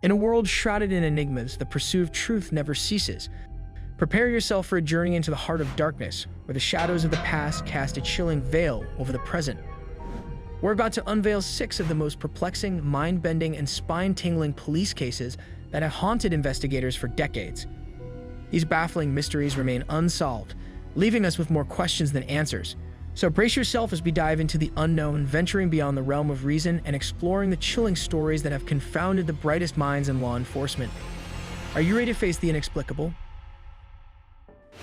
In a world shrouded in enigmas, the pursuit of truth never ceases. Prepare yourself for a journey into the heart of darkness, where the shadows of the past cast a chilling veil over the present. We're about to unveil 6 of the most perplexing, mind-bending, and spine-tingling police cases that have haunted investigators for decades. These baffling mysteries remain unsolved, leaving us with more questions than answers. So brace yourself as we dive into the unknown, venturing beyond the realm of reason and exploring the chilling stories that have confounded the brightest minds in law enforcement. Are you ready to face the inexplicable?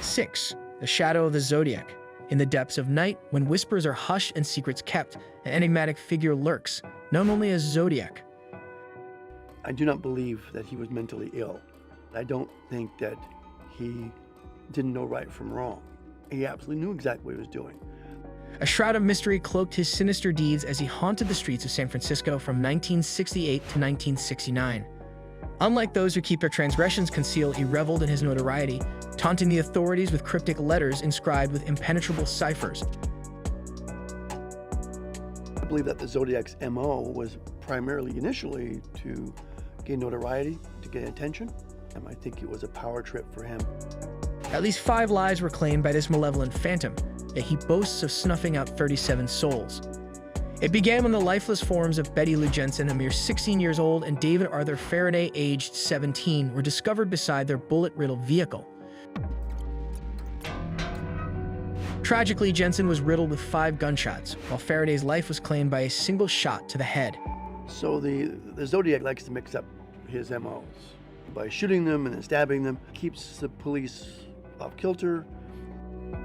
6. The shadow of the zodiac. In the depths of night, when whispers are hushed and secrets kept, an enigmatic figure lurks, known only as Zodiac. I do not believe that he was mentally ill. I don't think that he didn't know right from wrong. He absolutely knew exactly what he was doing. A shroud of mystery cloaked his sinister deeds as he haunted the streets of San Francisco from 1968 to 1969. Unlike those who keep their transgressions concealed, he reveled in his notoriety, taunting the authorities with cryptic letters inscribed with impenetrable ciphers. I believe that the Zodiac's MO was primarily initially to gain notoriety, to get attention, and I think it was a power trip for him. At least 5 lives were claimed by this malevolent phantom, yet he boasts of snuffing out 37 souls. It began when the lifeless forms of Betty Lou Jensen, a mere 16 years old, and David Arthur Faraday, aged 17, were discovered beside their bullet-riddled vehicle. Tragically, Jensen was riddled with 5 gunshots, while Faraday's life was claimed by a single shot to the head. So the Zodiac likes to mix up his MOs. By shooting them and then stabbing them, keeps the police off kilter.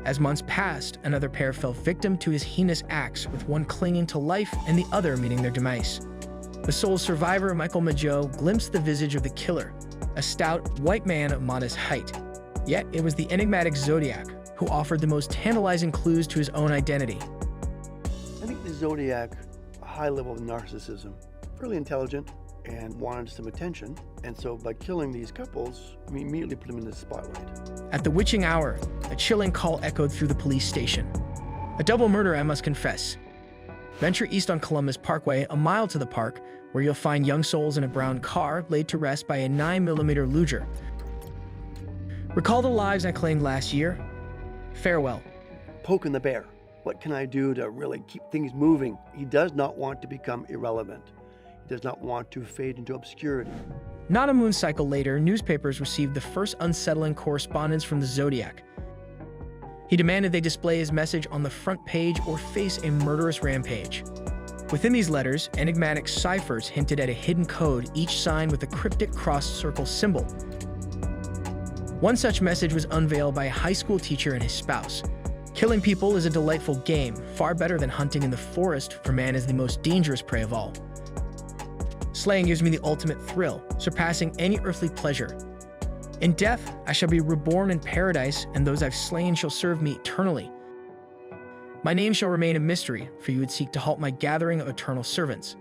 As months passed, another pair fell victim to his heinous acts, with one clinging to life and the other meeting their demise. The sole survivor, Michael Majo, glimpsed the visage of the killer, a stout, white man of modest height. Yet it was the enigmatic Zodiac who offered the most tantalizing clues to his own identity. I think the Zodiac, a high level of narcissism, fairly intelligent, and wanted some attention, and so by killing these couples, we immediately put them in the spotlight. At the witching hour, a chilling call echoed through the police station. A double murder, I must confess. Venture east on Columbus Parkway, a mile to the park, where you'll find young souls in a brown car laid to rest by a 9mm Luger. Recall the lives I claimed last year? Farewell. Poking the bear. What can I do to really keep things moving? He does not want to become irrelevant. He does not want to fade into obscurity. Not a moon cycle later, newspapers received the first unsettling correspondence from the Zodiac. He demanded they display his message on the front page or face a murderous rampage. Within these letters, enigmatic ciphers hinted at a hidden code, each signed with a cryptic cross-circle symbol. One such message was unveiled by a high school teacher and his spouse. Killing people is a delightful game, far better than hunting in the forest, for man is the most dangerous prey of all. Slaying gives me the ultimate thrill, surpassing any earthly pleasure. In death, I shall be reborn in paradise, and those I've slain shall serve me eternally. My name shall remain a mystery, for you would seek to halt my gathering of eternal servants.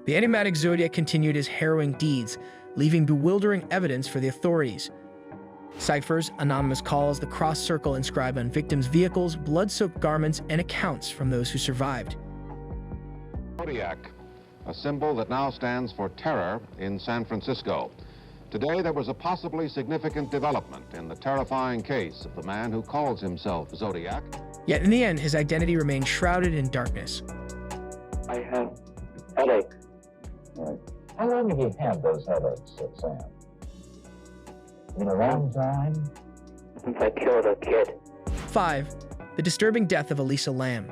The enigmatic Zodiac continued his harrowing deeds, leaving bewildering evidence for the authorities. Ciphers, anonymous calls, the cross circle inscribed on victims' vehicles, blood-soaked garments, and accounts from those who survived. Zodiac, a symbol that now stands for terror in San Francisco. Today, there was a possibly significant development in the terrifying case of the man who calls himself Zodiac. Yet in the end, his identity remained shrouded in darkness. I have headaches. Right. How long have you had those headaches, Sam? In a long time? Since I killed a kid. 5. The disturbing death of Elisa Lam.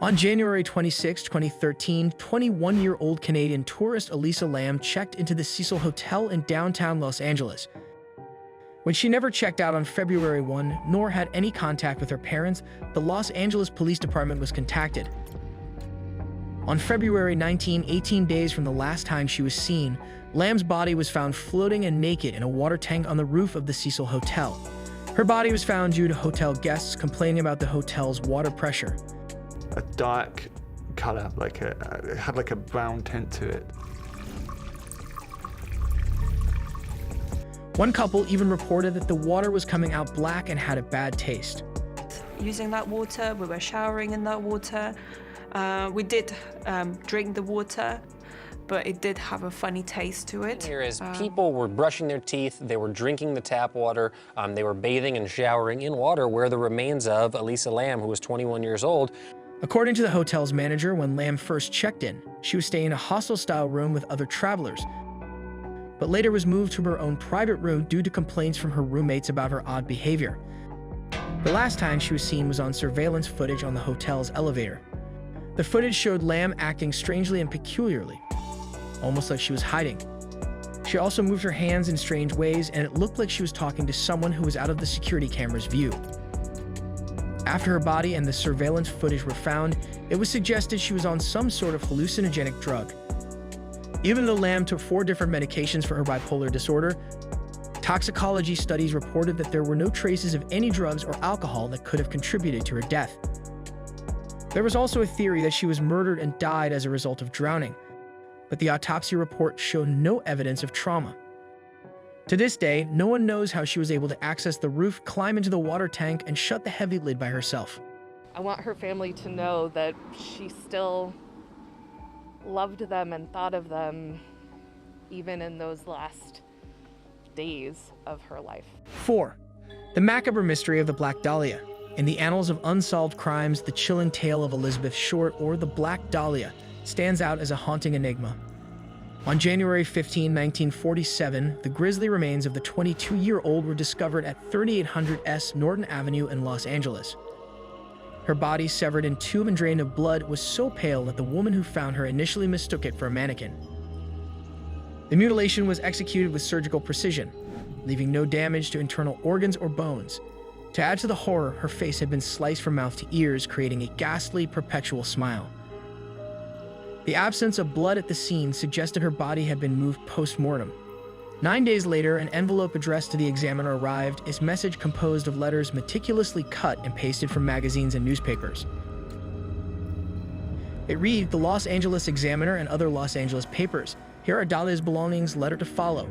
On January 26, 2013, 21-year-old Canadian tourist Elisa Lam checked into the Cecil Hotel in downtown Los Angeles. When she never checked out on February 1, nor had any contact with her parents, the Los Angeles Police Department was contacted. On February 19, 18 days from the last time she was seen, Lam's body was found floating and naked in a water tank on the roof of the Cecil Hotel. Her body was found due to hotel guests complaining about the hotel's water pressure. A dark color, it had like a brown tint to it. One couple even reported that the water was coming out black and had a bad taste. Using that water, we were showering in that water. We did drink the water, but it did have a funny taste to it. Here is people were brushing their teeth, they were drinking the tap water, they were bathing and showering in water where the remains of Elisa Lam, who was 21 years old. According to the hotel's manager, when Lam first checked in, she was staying in a hostel-style room with other travelers, but later was moved to her own private room due to complaints from her roommates about her odd behavior. The last time she was seen was on surveillance footage on the hotel's elevator. The footage showed Lam acting strangely and peculiarly, almost like she was hiding. She also moved her hands in strange ways, and it looked like she was talking to someone who was out of the security camera's view. After her body and the surveillance footage were found, it was suggested she was on some sort of hallucinogenic drug. Even though Lam took 4 different medications for her bipolar disorder, toxicology studies reported that there were no traces of any drugs or alcohol that could have contributed to her death. There was also a theory that she was murdered and died as a result of drowning, but the autopsy report showed no evidence of trauma. To this day, no one knows how she was able to access the roof, climb into the water tank, and shut the heavy lid by herself. I want her family to know that she still loved them and thought of them even in those last days of her life. 4. The macabre mystery of the Black Dahlia. In the annals of unsolved crimes, the chilling tale of Elizabeth Short, or the Black Dahlia, stands out as a haunting enigma. On January 15, 1947, the grisly remains of the 22-year-old were discovered at 3800 S Norton Avenue in Los Angeles. Her body, severed in two and drained of blood, was so pale that the woman who found her initially mistook it for a mannequin. The mutilation was executed with surgical precision, leaving no damage to internal organs or bones. To add to the horror, her face had been sliced from mouth to ears, creating a ghastly, perpetual smile. The absence of blood at the scene suggested her body had been moved post-mortem. 9 days later, an envelope addressed to the examiner arrived, its message composed of letters meticulously cut and pasted from magazines and newspapers. It read, "The Los Angeles Examiner and other Los Angeles papers. Here are Dahlia's belongings, letter to follow."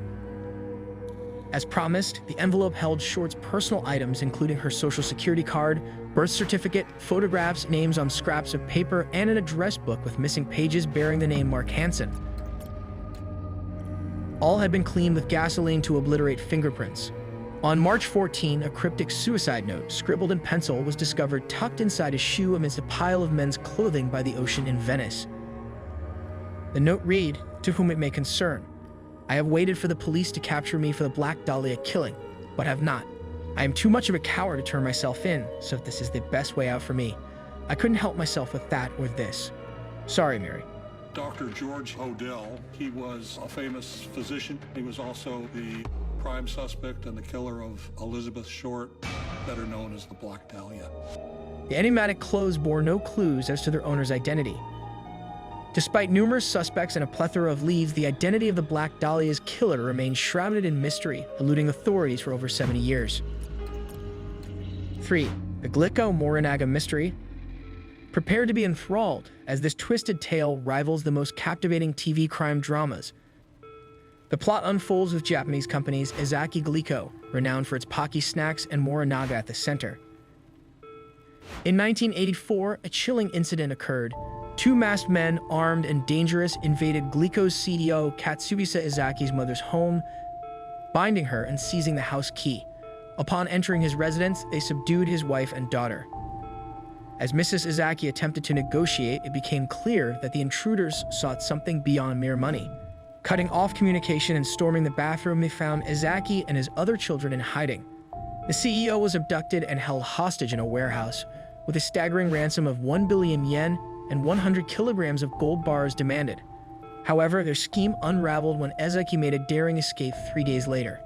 As promised, the envelope held Short's personal items, including her social security card, birth certificate, photographs, names on scraps of paper, and an address book with missing pages bearing the name Mark Hansen. All had been cleaned with gasoline to obliterate fingerprints. On March 14, a cryptic suicide note, scribbled in pencil, was discovered tucked inside a shoe amidst a pile of men's clothing by the ocean in Venice. The note read, "To whom it may concern, I have waited for the police to capture me for the Black Dahlia killing, but have not. I am too much of a coward to turn myself in, so if this is the best way out for me, I couldn't help myself with that or this. Sorry, Mary." Dr. George Odell, he was a famous physician. He was also the prime suspect and the killer of Elizabeth Short, better known as the Black Dahlia. The enigmatic clothes bore no clues as to their owner's identity. Despite numerous suspects and a plethora of leads, the identity of the Black Dahlia's killer remained shrouded in mystery, eluding authorities for over 70 years. 3. The glico-morinaga mystery. Prepare to be enthralled, as this twisted tale rivals the most captivating TV crime dramas. The plot unfolds with Japanese companies Ezaki Glico, renowned for its Pocky snacks, and Morinaga at the center. In 1984, a chilling incident occurred. Two masked men, armed and dangerous, invaded Glico's CDO Katsuhisa Ezaki's mother's home, binding her and seizing the house key. Upon entering his residence, they subdued his wife and daughter. As Mrs. Ezaki attempted to negotiate, it became clear that the intruders sought something beyond mere money. Cutting off communication and storming the bathroom, they found Ezaki and his other children in hiding. The CEO was abducted and held hostage in a warehouse, with a staggering ransom of 1 billion yen and 100 kilograms of gold bars demanded. However, their scheme unraveled when Ezaki made a daring escape 3 days later.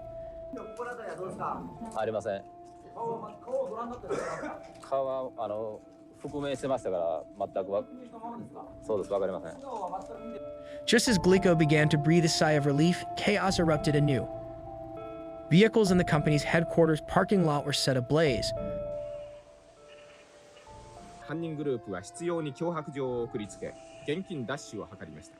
Just as Glico began to breathe a sigh of relief, chaos erupted anew. Vehicles in the company's headquarters parking lot were set ablaze. 犯人グループは執拗に脅迫状を送りつけ、現金奪取を図りました。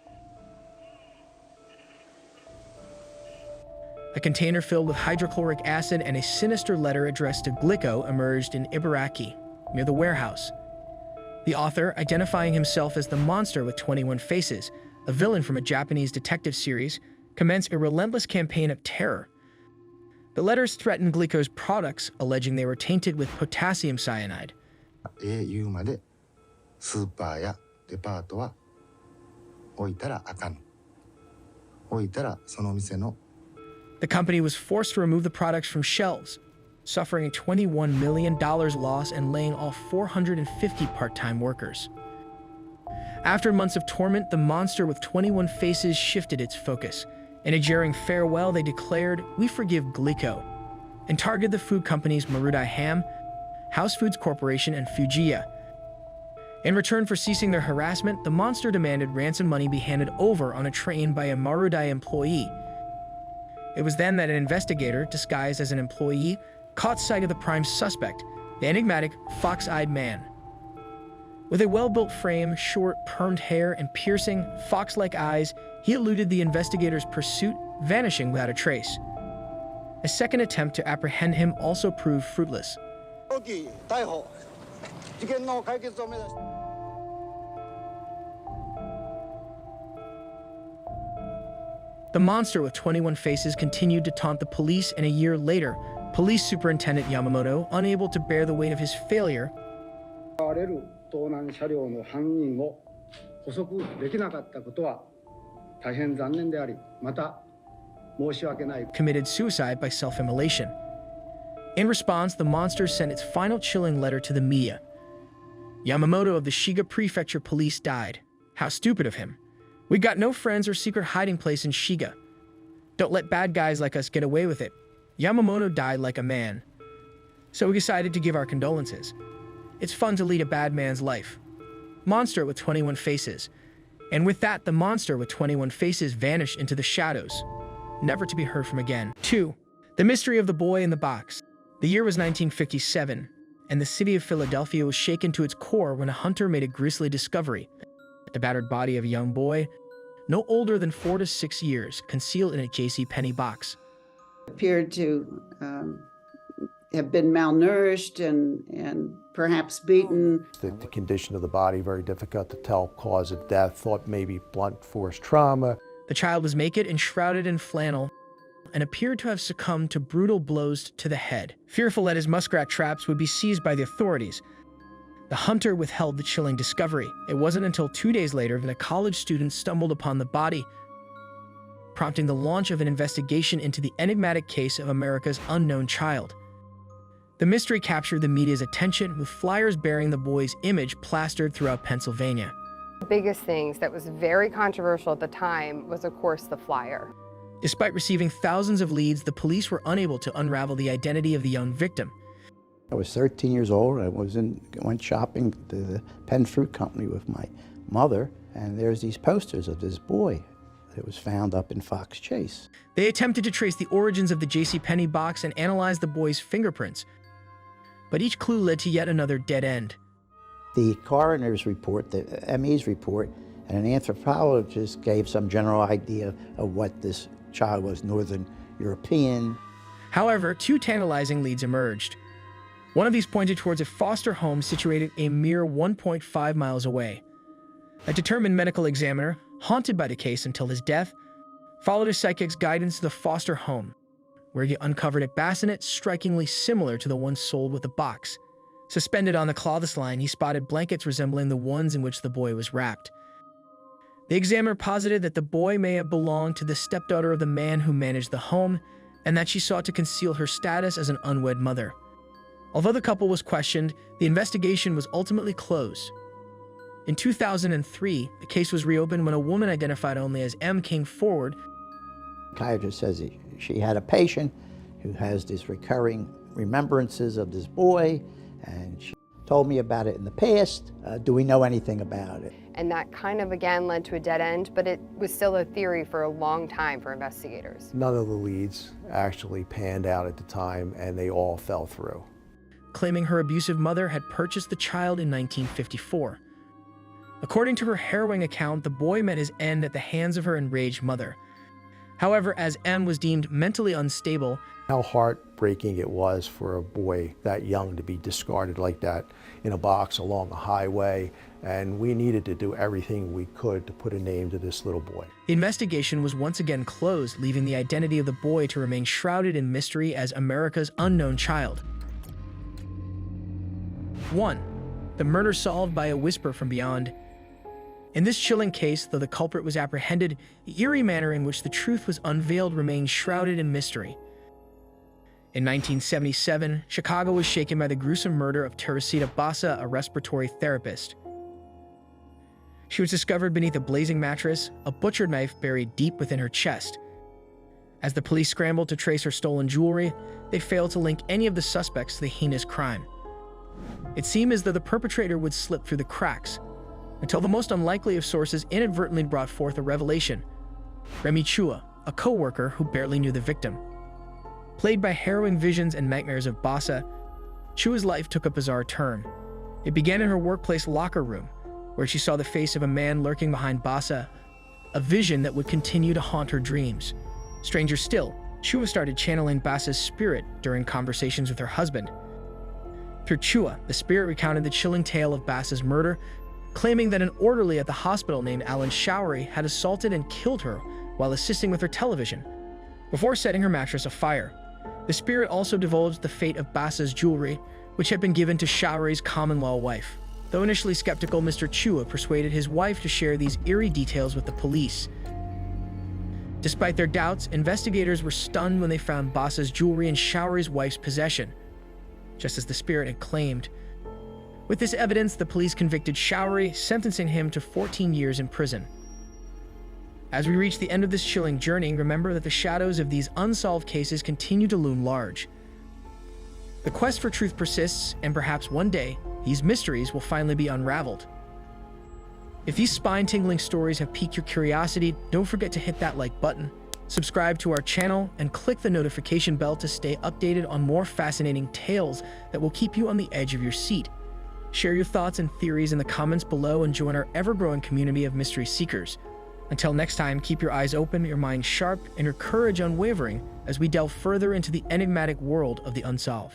A container filled with hydrochloric acid and a sinister letter addressed to Glico emerged in Ibaraki, near the warehouse. The author, identifying himself as the monster with 21 faces, a villain from a Japanese detective series, commenced a relentless campaign of terror. The letters threatened Glico's products, alleging they were tainted with potassium cyanide. 言うまでスーパーやデパートは置いたらあかん。置いたらその店の The company was forced to remove the products from shelves, suffering a $21 million loss and laying off 450 part-time workers. After months of torment, the monster with 21 faces shifted its focus. In a jeering farewell, they declared, "We forgive Glico," and targeted the food companies Marudai Ham, House Foods Corporation, and Fujiya. In return for ceasing their harassment, the monster demanded ransom money be handed over on a train by a Marudai employee. It was then that an investigator, disguised as an employee, caught sight of the prime suspect, the enigmatic, fox-eyed man. With a well-built frame, short, permed hair, and piercing, fox-like eyes, he eluded the investigator's pursuit, vanishing without a trace. A second attempt to apprehend him also proved fruitless. The monster with 21 faces continued to taunt the police, and a year later, Police Superintendent Yamamoto, unable to bear the weight of his failure, committed suicide by self-immolation. In response, the monster sent its final chilling letter to the media. Yamamoto of the Shiga Prefecture Police died. How stupid of him. We got no friends or secret hiding place in Shiga. Don't let bad guys like us get away with it. Yamamoto died like a man. So we decided to give our condolences. It's fun to lead a bad man's life. Monster with 21 faces. And with that, the monster with 21 faces vanished into the shadows, never to be heard from again. 2. The mystery of the boy in the box. The year was 1957, and the city of Philadelphia was shaken to its core when a hunter made a grisly discovery. The battered body of a young boy, no older than 4 to 6 years, concealed in a JCPenney box. Appeared to have been malnourished and perhaps beaten. The condition of the body, very difficult to tell cause of death, thought maybe blunt force trauma. The child was naked and shrouded in flannel and appeared to have succumbed to brutal blows to the head. Fearful that his muskrat traps would be seized by the authorities, the hunter withheld the chilling discovery. It wasn't until 2 days later that a college student stumbled upon the body, prompting the launch of an investigation into the enigmatic case of America's unknown child. The mystery captured the media's attention, with flyers bearing the boy's image plastered throughout Pennsylvania. The biggest things that was very controversial at the time was, of course, the flyer. Despite receiving thousands of leads, the police were unable to unravel the identity of the young victim. I was 13 years old. I went shopping to the Penn Fruit Company with my mother, and there's these posters of this boy that was found up in Fox Chase. They attempted to trace the origins of the JCPenney box and analyze the boy's fingerprints, but each clue led to yet another dead end. The coroner's report, the ME's report, and an anthropologist gave some general idea of what this child was, Northern European. However, 2 tantalizing leads emerged. One of these pointed towards a foster home situated a mere 1.5 miles away. A determined medical examiner, haunted by the case until his death, followed his psychic's guidance to the foster home, where he uncovered a bassinet strikingly similar to the one sold with the box. Suspended on the clothesline, he spotted blankets resembling the ones in which the boy was wrapped. The examiner posited that the boy may have belonged to the stepdaughter of the man who managed the home, and that she sought to conceal her status as an unwed mother. Although the couple was questioned, the investigation was ultimately closed. In 2003, the case was reopened when a woman identified only as M came forward. The psychiatrist says she had a patient who has these recurring remembrances of this boy, and she told me about it in the past. Do we know anything about it? And that kind of, again, led to a dead end, but it was still a theory for a long time for investigators. None of the leads actually panned out at the time, and they all fell through. Claiming her abusive mother had purchased the child in 1954. According to her harrowing account, the boy met his end at the hands of her enraged mother. However, as M was deemed mentally unstable, how heartbreaking it was for a boy that young to be discarded like that in a box along a highway, and we needed to do everything we could to put a name to this little boy. The investigation was once again closed, leaving the identity of the boy to remain shrouded in mystery as America's unknown child. 1. The murder solved by a whisper from beyond. In this chilling case, though the culprit was apprehended, the eerie manner in which the truth was unveiled remained shrouded in mystery. In 1977, Chicago was shaken by the gruesome murder of Teresita Bassa, a respiratory therapist. She was discovered beneath a blazing mattress, a butcher knife buried deep within her chest. As the police scrambled to trace her stolen jewelry, they failed to link any of the suspects to the heinous crime. It seemed as though the perpetrator would slip through the cracks, until the most unlikely of sources inadvertently brought forth a revelation. Remy Chua, a co-worker who barely knew the victim. Plagued by harrowing visions and nightmares of Bassa, Chua's life took a bizarre turn. It began in her workplace locker room, where she saw the face of a man lurking behind Bassa, a vision that would continue to haunt her dreams. Stranger still, Chua started channeling Bassa's spirit during conversations with her husband. Through Chua, the spirit recounted the chilling tale of Bassa's murder, claiming that an orderly at the hospital named Alan Showery had assaulted and killed her while assisting with her television, before setting her mattress afire. The spirit also divulged the fate of Bassa's jewelry, which had been given to Showery's common-law wife. Though initially skeptical, Mr. Chua persuaded his wife to share these eerie details with the police. Despite their doubts, investigators were stunned when they found Bassa's jewelry in Showery's wife's possession, just as the spirit had claimed. With this evidence, the police convicted Showery, sentencing him to 14 years in prison. As we reach the end of this chilling journey, remember that the shadows of these unsolved cases continue to loom large. The quest for truth persists, and perhaps one day, these mysteries will finally be unraveled. If these spine-tingling stories have piqued your curiosity, don't forget to hit that like button, subscribe to our channel, and click the notification bell to stay updated on more fascinating tales that will keep you on the edge of your seat. Share your thoughts and theories in the comments below and join our ever-growing community of mystery seekers. Until next time, keep your eyes open, your mind sharp, and your courage unwavering as we delve further into the enigmatic world of the unsolved.